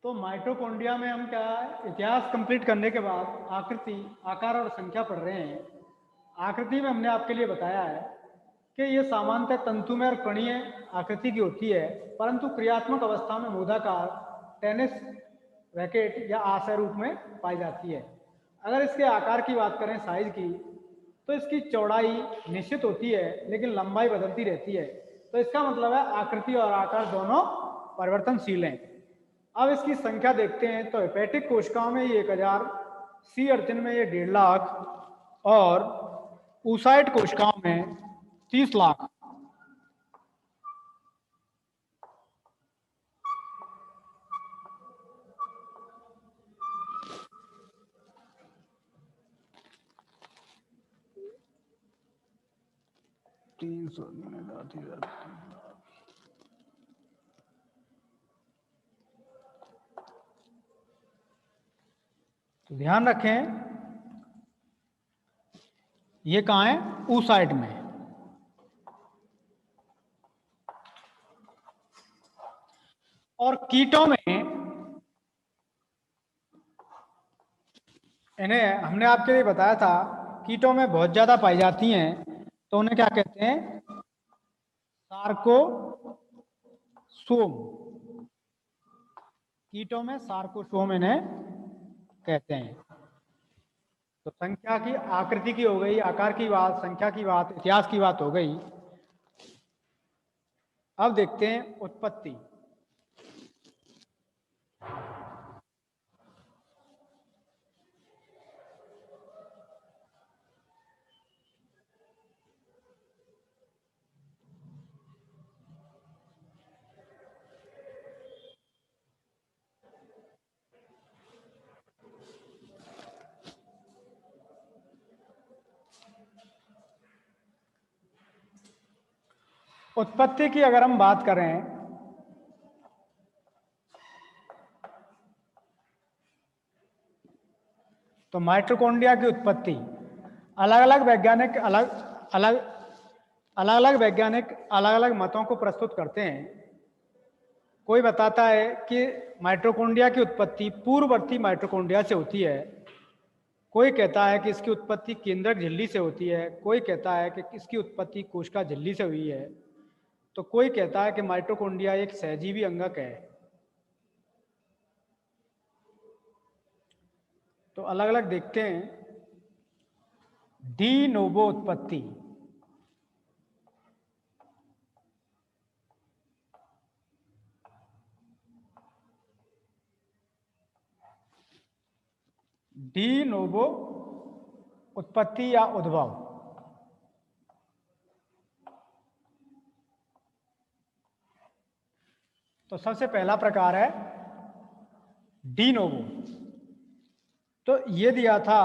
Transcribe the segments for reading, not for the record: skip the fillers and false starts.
तो माइटोकॉन्ड्रिया में हम क्या इतिहास कंप्लीट करने के बाद आकृति, आकार और संख्या पढ़ रहे हैं। आकृति में हमने आपके लिए बताया है कि ये सामान्यतः तंतुमय और कणीय आकृति की होती है, परंतु क्रियात्मक अवस्था में मोदाकार, टेनिस रैकेट या आशय रूप में पाई जाती है। अगर इसके आकार की बात करें, साइज की, तो इसकी चौड़ाई निश्चित होती है लेकिन लंबाई बदलती रहती है। तो इसका मतलब है आकृति और आकार दोनों परिवर्तनशील हैं। अब इसकी संख्या देखते हैं तो हेपेटिक कोशिकाओं में ये 1000, सी अर्चिन में ये 1.5 लाख और ऊसाइट कोशिकाओं में 30 लाख। तो ध्यान रखें, ये कहाँ है? ऊसाइट में। और कीटों में इन्हें हमने आपके लिए बताया था, कीटों में बहुत ज्यादा पाई जाती हैं, तो उन्हें क्या कहते हैं? सार्कोसोम। कीटों में सार्कोसोम इन्हें कहते हैं। तो संख्या की, आकृति की हो गई, आकार की बात, संख्या की बात, इतिहास की बात हो गई। अब देखते हैं उत्पत्ति। उत्पत्ति की अगर हम बात करें तो माइटोकॉन्ड्रिया की उत्पत्ति अलग अलग वैज्ञानिक अलग अलग मतों को प्रस्तुत करते हैं। कोई बताता है कि माइटोकॉन्ड्रिया की उत्पत्ति पूर्ववर्ती माइटोकॉन्ड्रिया से होती है। कोई कहता है कि इसकी उत्पत्ति केंद्रक झिल्ली से होती है। कोई कहता है कि इसकी उत्पत्ति कोशिका झिल्ली से हुई है। तो कोई कहता है कि माइटोकॉन्ड्रिया एक सहजीवी अंगक है। तो अलग अलग देखते हैं। डी नोवो उत्पत्ति। डी नोवो उत्पत्ति या उद्भव। तो सबसे पहला प्रकार है डी नोवो। तो ये दिया था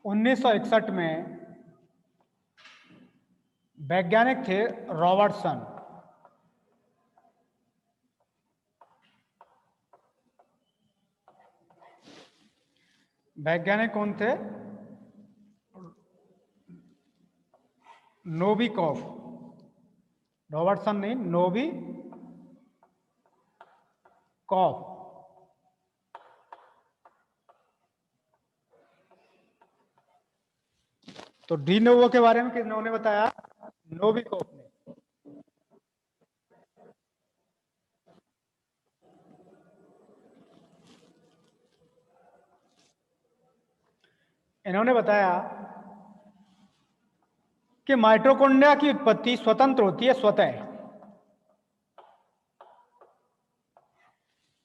1961 में। वैज्ञानिक थे रॉबर्टसन। वैज्ञानिक कौन थे? नोविकोव। रॉबर्टसन नहीं, नोविकोव। तो डी नोवो के बारे में किन्होंने बताया? नोविकोव ने। इन्होंने बताया कि माइटोकॉन्ड्रिया की उत्पत्ति स्वतंत्र होती है, स्वतः।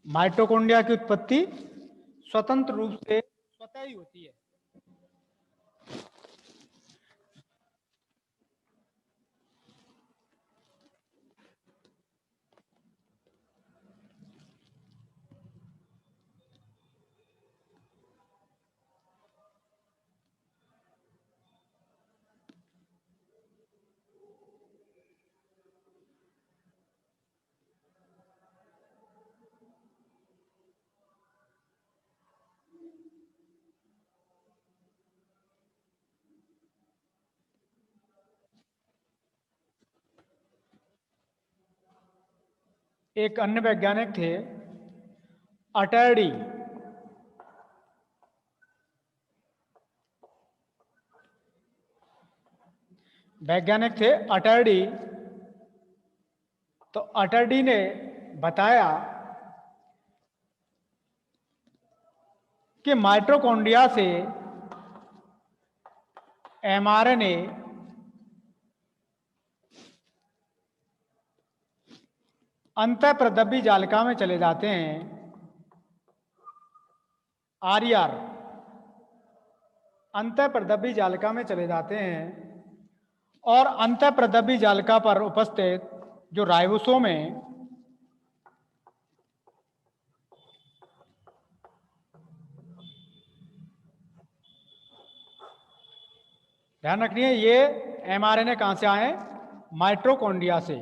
माइटोकॉन्ड्रिया की उत्पत्ति स्वतंत्र रूप से स्वतः ही होती है। एक अन्य वैज्ञानिक थे अटैडी, वैज्ञानिक थे अटैडी। तो अटैडी ने बताया कि माइटोकॉन्ड्रिया से एमआरएनए अंतःप्रदब्बी जालिका में चले जाते हैं, आरईआर अंतःप्रदब्बी जालिका में चले जाते हैं, और अंतःप्रदब्बी जालिका पर उपस्थित जो राइबोसोम है ध्यान रखिए, ये एमआरएनए कहां से आए? माइटोकॉन्ड्रिया से।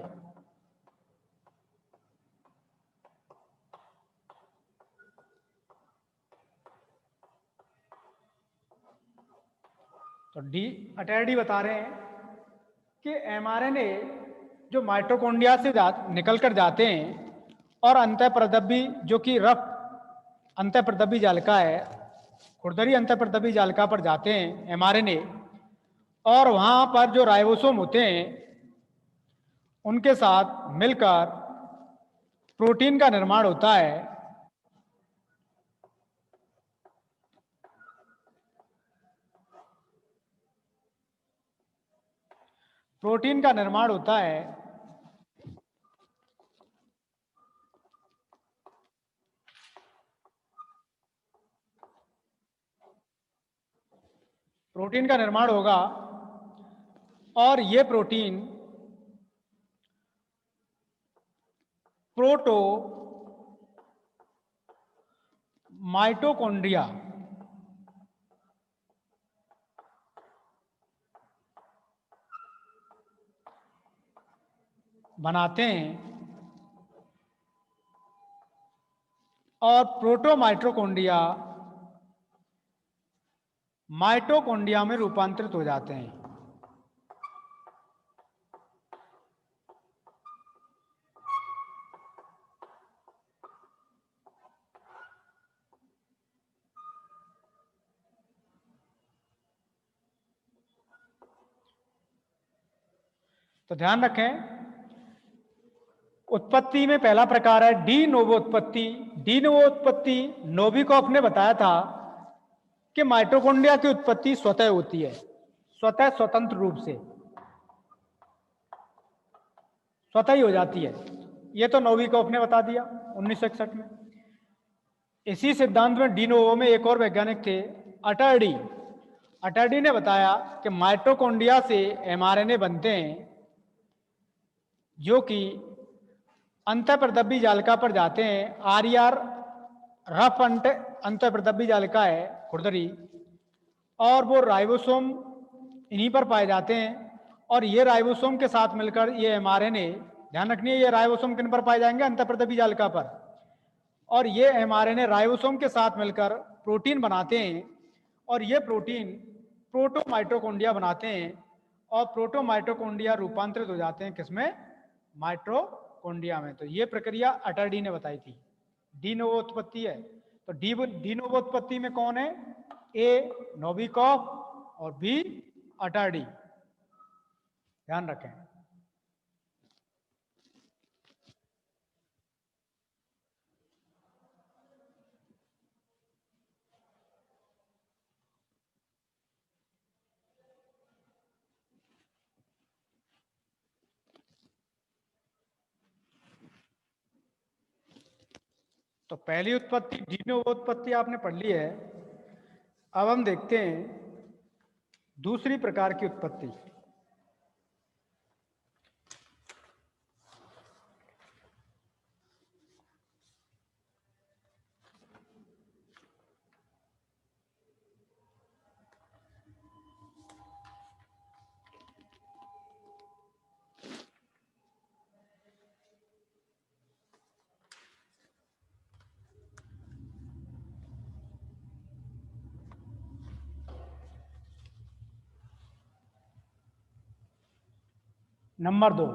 तो अटैडी बता रहे हैं कि एमआरएनए जो माइटोकॉन्ड्रिया से निकल कर जाते हैं और अंतःप्रदब्बी जो कि रफ अंतःप्रदब्बी जालिका है, खुरदरी अंतःप्रदब्बी जालिका पर जाते हैं एमआरएनए, और वहां पर जो राइबोसोम होते हैं उनके साथ मिलकर प्रोटीन का निर्माण होता है। प्रोटीन का निर्माण होता है प्रोटीन का निर्माण होगा, और ये प्रोटीन प्रोटो माइटोकॉन्ड्रिया बनाते हैं, और प्रोटोमाइटोकॉन्ड्रिया माइटोकॉन्ड्रिया में रूपांतरित हो जाते हैं। तो ध्यान रखें, उत्पत्ति में पहला प्रकार है डी नोवो उत्पत्ति। डी नोवो उत्पत्ति नोविकोफ ने बताया था कि माइटोकॉन्ड्रिया की उत्पत्ति स्वतः होती है, स्वतः स्वतंत्र रूप से स्वतः ही हो जाती है। ये तो नोविकोफ ने बता दिया 1961 में। इसी सिद्धांत में डी नोवो में एक और वैज्ञानिक थे अटर्डी। अटर्डी ने बताया कि माइटोकॉन्ड्रिया से एमआरएनए बनते हैं जो कि अंतःप्रदब्बी जालिका पर जाते हैं। आरईआर रफ अंतःप्रदब्बी जालिका है खुरदरी, और वो राइबोसोम इन्हीं पर पाए जाते हैं, और ये राइबोसोम के साथ मिलकर ये एमआरएनए, ध्यान रखनी है, ये राइबोसोम किन पर पाए जाएंगे? अंतःप्रदब्बी जालिका पर। और ये एमआरएनए राइबोसोम के साथ मिलकर प्रोटीन बनाते हैं, और ये प्रोटीन प्रोटोमाइटोकॉन्ड्रिया बनाते हैं, और प्रोटोमाइटोकॉन्ड्रिया रूपांतरित हो जाते हैं किसमें? माइटोकॉन्ड्रिया में। तो ये प्रक्रिया अटर्डी ने बताई थी, डी नोवो उत्पत्ति है। तो डी नोवो उत्पत्ति में कौन है? ए नोविकोफ और बी अटर्डी। ध्यान रखें। तो पहली उत्पत्ति डी नोवो उत्पत्ति आपने पढ़ ली है। अब हम देखते हैं दूसरी प्रकार की उत्पत्ति। नंबर 2,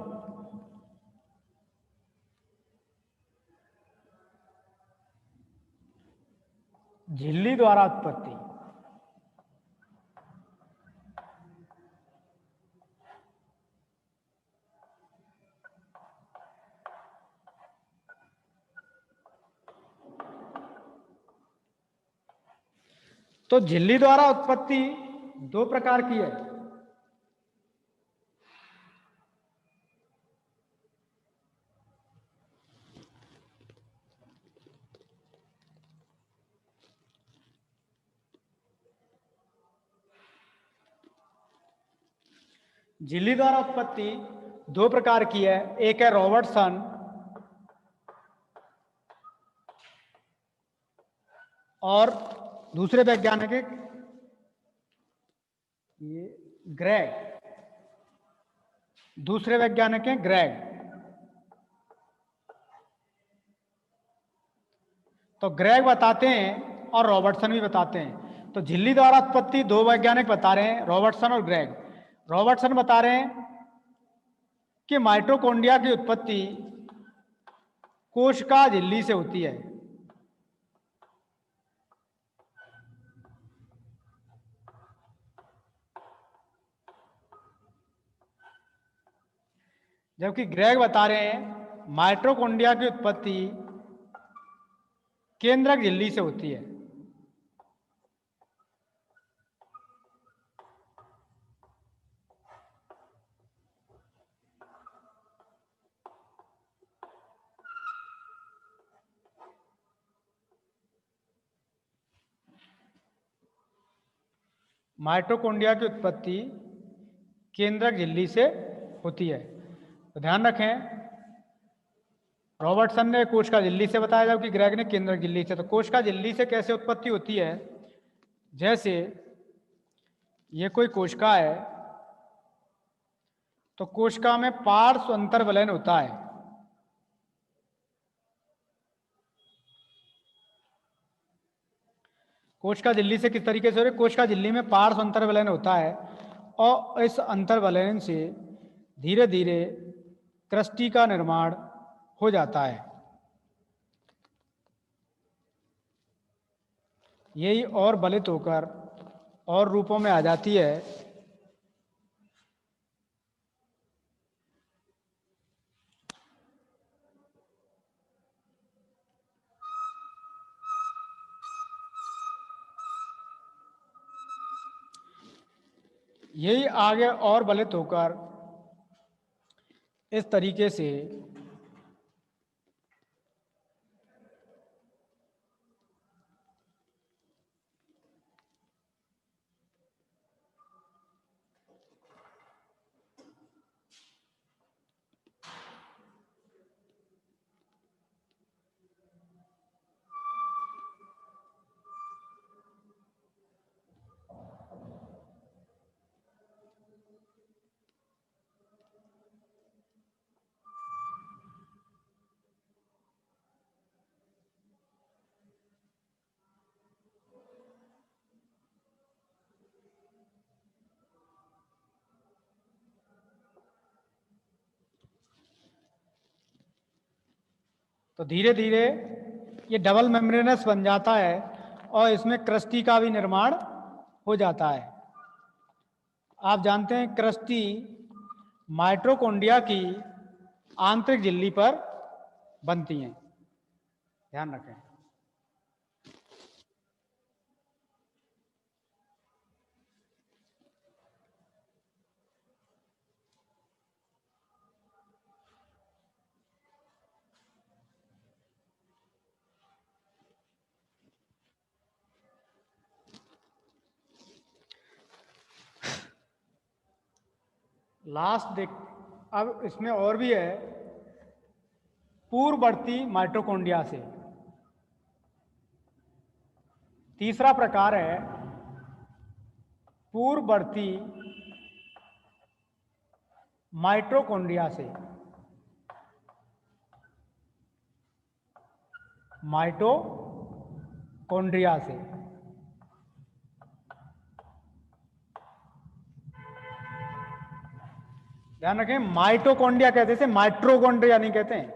झिल्ली द्वारा उत्पत्ति। तो झिल्ली द्वारा उत्पत्ति दो प्रकार की है। झिल्ली द्वारा उत्पत्ति दो प्रकार की है, एक है रॉबर्टसन और दूसरे वैज्ञानिक ये ग्रेग, दूसरे वैज्ञानिक हैं ग्रेग। तो ग्रेग बताते हैं और रॉबर्टसन भी बताते हैं। तो झिल्ली द्वारा उत्पत्ति दो वैज्ञानिक बता रहे हैं, रॉबर्टसन और ग्रेग। रॉबर्टसन बता रहे हैं कि माइटोकॉन्ड्रिया की उत्पत्ति कोशिका झिल्ली से होती है। जबकि ग्रेग बता रहे हैं माइटोकॉन्ड्रिया की उत्पत्ति केंद्रक झिल्ली से होती है। माइटोकॉन्ड्रिया की उत्पत्ति केंद्रक झिल्ली से होती है। तो ध्यान रखें, रॉबर्टसन ने कोशिका झिल्ली से बताया जबकि ग्रेग ने केंद्रक झिल्ली से। तो कोशिका झिल्ली से कैसे उत्पत्ति होती है? जैसे ये कोई कोशिका है तो कोशिका में पार्श्व अंतर्वलन होता है। कोशिका झिल्ली से किस तरीके से हो रही है? कोशिका झिल्ली में पार्श्व अंतर्वलन होता है और इस अंतर्वलन से धीरे धीरे क्रस्टी का निर्माण हो जाता है। यही और बलित होकर और रूपों में आ जाती है। यही आगे और बलित होकर इस तरीके से तो धीरे धीरे ये डबल मेम्ब्रेनस बन जाता है और इसमें क्रस्टी का भी निर्माण हो जाता है। आप जानते हैं क्रस्टी माइटोकॉन्ड्रिया की आंतरिक झिल्ली पर बनती हैं। ध्यान रखें। लास्ट देख, अब इसमें और भी है पूर्ववर्ती माइटोकॉन्ड्रिया से। तीसरा प्रकार है पूर्ववर्ती माइटोकॉन्ड्रिया से। माइटोकॉन्ड्रिया से ध्यान रखें, माइटोकॉन्ड्रिया कहते हैं, माइट्रोकॉन्ड्रिया नहीं कहते हैं।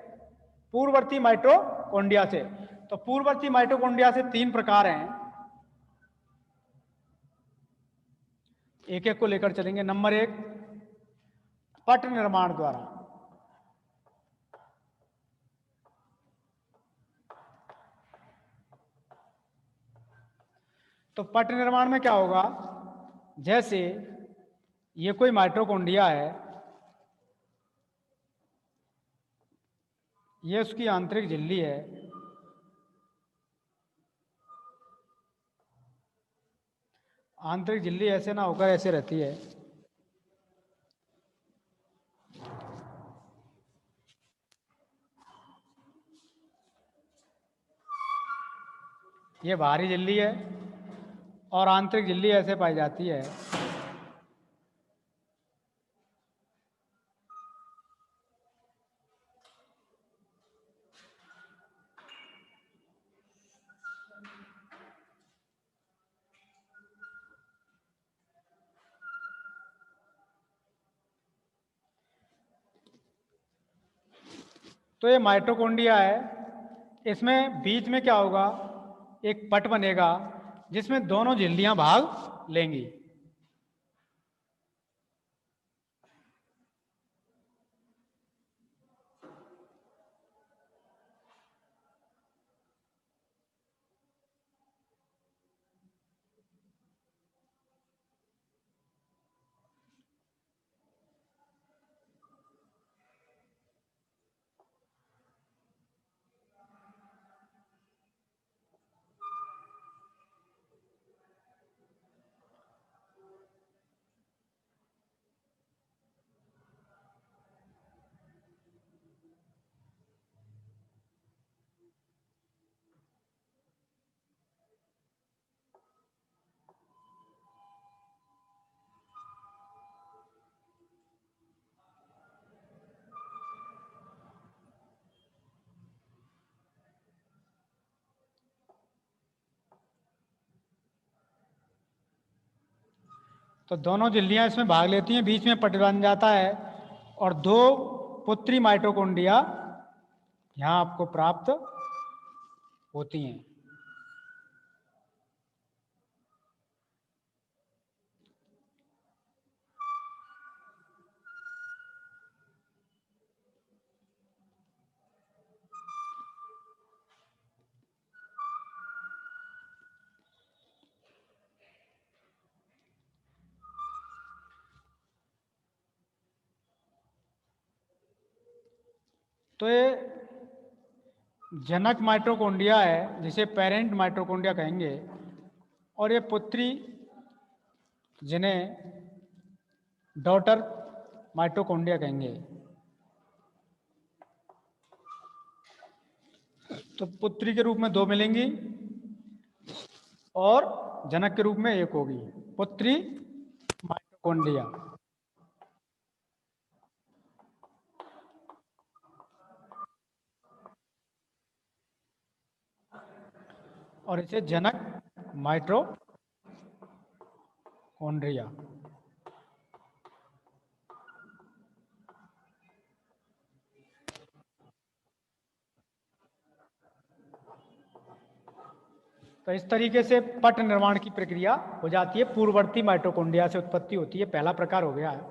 पूर्ववर्ती माइटोकॉन्ड्रिया से। तो पूर्ववर्ती माइटोकॉन्ड्रिया से तीन प्रकार हैं। एक एक को लेकर चलेंगे। नंबर 1, पट निर्माण द्वारा। तो पट निर्माण में क्या होगा, जैसे ये कोई माइटोकॉन्ड्रिया है, ये उसकी आंतरिक झिल्ली है, आंतरिक झिल्ली ऐसे ना होकर ऐसे रहती है, ये बाहरी झिल्ली है, और आंतरिक झिल्ली ऐसे पाई जाती है। तो ये माइटोकॉन्ड्रिया है, इसमें बीच में क्या होगा, एक पट बनेगा जिसमें दोनों झिल्लियां भाग लेंगी। तो दोनों झिल्लियां इसमें भाग लेती हैं, बीच में पट बन जाता है, और दो पुत्री माइटोकॉन्ड्रिया यहां आपको प्राप्त होती हैं। तो ये जनक माइटोकॉन्ड्रिया है, जिसे पेरेंट माइटोकॉन्ड्रिया कहेंगे, और ये पुत्री जिन्हें डॉटर माइटोकॉन्ड्रिया कहेंगे। तो पुत्री के रूप में दो मिलेंगी और जनक के रूप में एक होगी, पुत्री माइटोकॉन्ड्रिया। और इसे जनक माइटोकॉन्ड्रिया। तो इस तरीके से पट निर्माण की प्रक्रिया हो जाती है, पूर्ववर्ती माइटोकॉन्ड्रिया से उत्पत्ति होती है, पहला प्रकार हो गया है।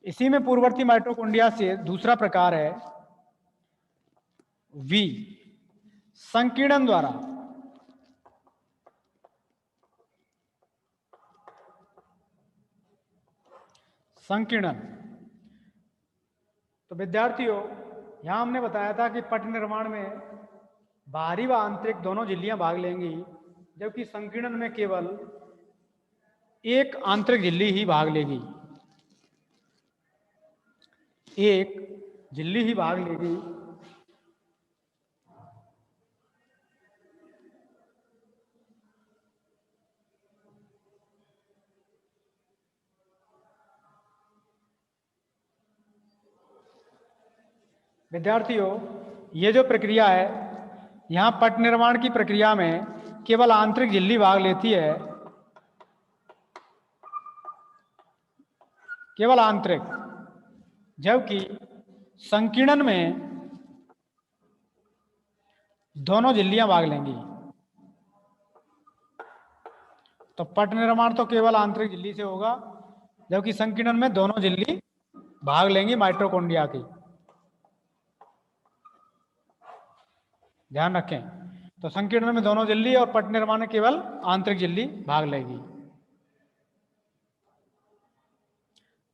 इसी में पूर्ववर्ती माइटोकॉन्ड्रिया से दूसरा प्रकार है वी, संकीर्णन द्वारा। संकीर्णन। तो विद्यार्थियों, यहां हमने बताया था कि पट निर्माण में बाहरी व आंतरिक दोनों झिल्लियां भाग लेंगी, जबकि संकीर्णन में केवल एक आंतरिक झिल्ली ही भाग लेगी, एक झिल्ली ही भाग लेगी। विद्यार्थियों, ये जो प्रक्रिया है, यहां पट निर्माण की प्रक्रिया में केवल आंतरिक झिल्ली भाग लेती है, केवल आंतरिक, जबकि संकीर्णन में दोनों झिल्लियां भाग लेंगी। तो पट निर्माण तो केवल आंतरिक झिल्ली से होगा, जबकि संकीर्णन में दोनों झिल्ली भाग लेंगी माइटोकॉन्ड्रिया की। ध्यान रखें, तो संकीर्णन में दोनों झिल्ली और पट निर्माण में केवल आंतरिक झिल्ली भाग लेगी।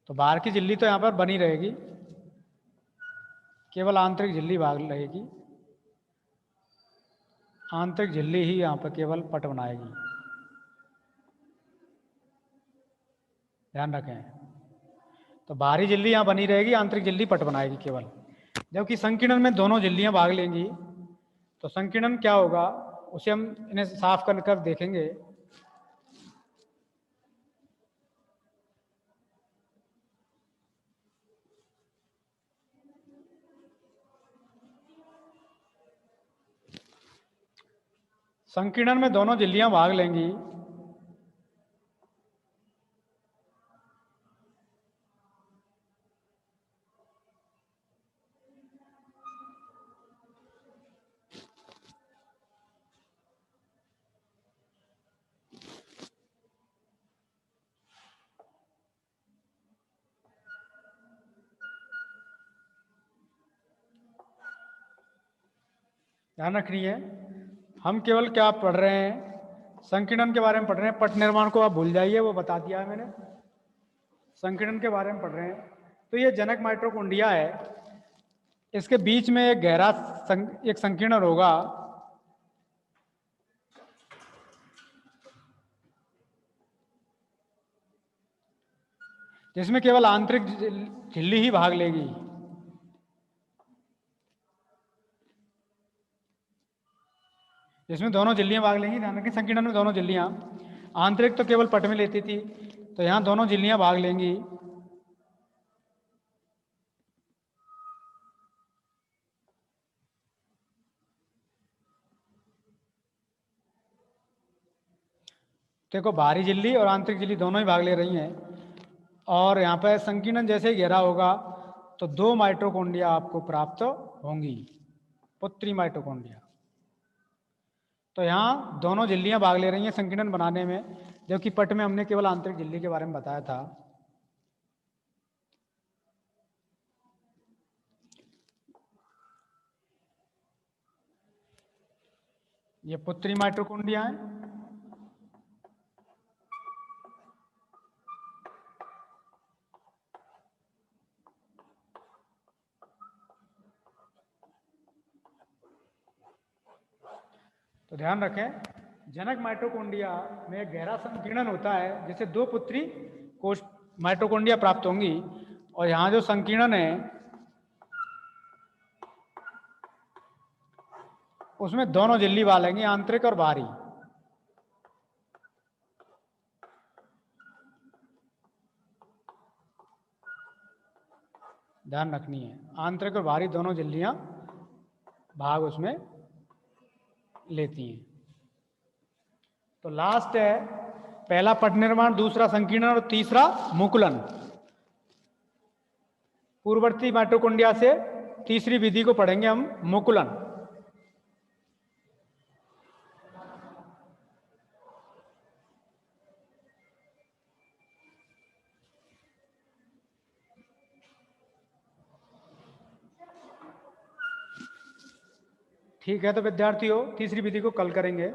तो बाहर की झिल्ली तो यहां पर बनी रहेगी, केवल आंतरिक झिल्ली भाग लेगी। आंतरिक झिल्ली ही यहां पर केवल पट बनाएगी। ध्यान रखें, तो बाहरी झिल्ली यहां बनी रहेगी, आंतरिक झिल्ली पट बनाएगी केवल। जबकि संकीर्णन में दोनों झिल्लियां भाग लेंगी, तो संकीर्णन क्या होगा उसे हम इन्हें साफ कर देखेंगे। संकीर्णन में दोनों झिल्लियां भाग लेंगी, ध्यान रखनी है। हम केवल क्या पढ़ रहे हैं, संकीर्णन के बारे में पढ़ रहे हैं। पट निर्माण को आप भूल जाइए, वो बता दिया है मैंने। संकीर्णन के बारे में पढ़ रहे हैं। तो ये जनक माइटोकॉन्ड्रिया है, इसके बीच में एक गहरा एक संकीर्णन होगा, जिसमें केवल आंतरिक झिल्ली ही भाग लेगी। जिसमें दोनों झिल्लियां भाग लेंगी। ध्यान रखें, संकीर्णन में दोनों झिल्लियां, आंतरिक तो केवल पट में लेती थी, तो यहां दोनों झिल्लियां भाग लेंगी। देखो, बाहरी झिल्ली और आंतरिक झिल्ली दोनों ही भाग ले रही हैं। और यहाँ पर संकीर्णन जैसे ही गहरा होगा तो दो माइटोकॉन्ड्रिया आपको प्राप्त होंगी, पुत्री माइटोकॉन्ड्रिया। तो यहाँ दोनों झिल्लियां भाग ले रही हैं संकीर्णन बनाने में, जबकि पट में हमने केवल आंतरिक झिल्ली के बारे में बताया था। ये पुत्री माइटोकॉन्ड्रिया है। तो ध्यान रखें, जनक माइटोकॉन्ड्रिया में गहरा संकीर्णन होता है, जिससे दो पुत्री कोश माइटोकॉन्ड्रिया प्राप्त होंगी। और यहाँ जो संकीर्णन है उसमें दोनों झिल्ली वालेंगी, आंतरिक और बाहरी। ध्यान रखनी है, आंतरिक और बाहरी दोनों झिल्लियां भाग उसमें लेती हैं। तो लास्ट है पहला पट निर्माण, दूसरा संकीर्णन और तीसरा मुकुलन। पूर्ववर्ती माइटोकॉन्ड्रिया से तीसरी विधि को पढ़ेंगे हम, मुकुलन। ठीक है, तो विद्यार्थियों तीसरी विधि को कल करेंगे।